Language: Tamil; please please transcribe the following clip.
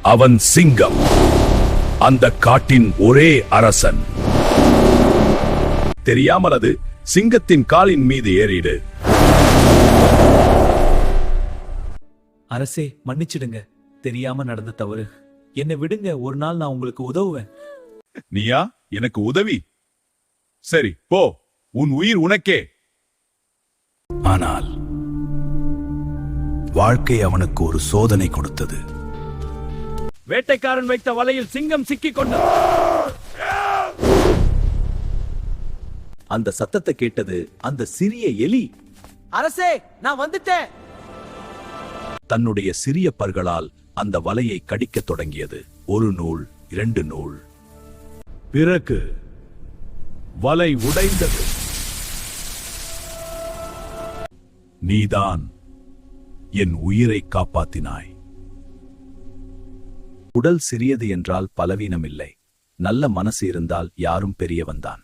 அவன் சிங்கம், அந்த காட்டின் ஒரே அரசன். தெரியாமல் அது சிங்கத்தின் காலின் மீது ஏறிடு. அரசே, மன்னிச்சிடுங்க. தெரியாம நடந்த தவறு. என்னை விடுங்க. ஒரு நாள் நான் உங்களுக்கு உதவுவேன். நீயா எனக்கு உதவி? சரி போ, உன் உயிர் உனக்கே. ஆனால் வாழ்க்கை அவனுக்கு ஒரு சோதனை கொடுத்தது. வேட்டைக்காரன் வைத்த வலையில் சிங்கம் சிக்கிக் கொண்டது. அந்த சத்தத்தை கேட்டது அந்த சிறிய எலி. அரசே, நான் வந்துட்டேன். தன்னுடைய சிறிய பற்களால் அந்த வலையை கடிக்கத் தொடங்கியது. ஒரு நூல், 2 நூல். பிறகு வலை உடைந்தது. நீதான் என் உயிரை காப்பாத்தினாய். உடல் சிறியது என்றால் பலவீனம் இல்லை. நல்ல மனசு இருந்தால் யாரும் பெரியவன்தான்.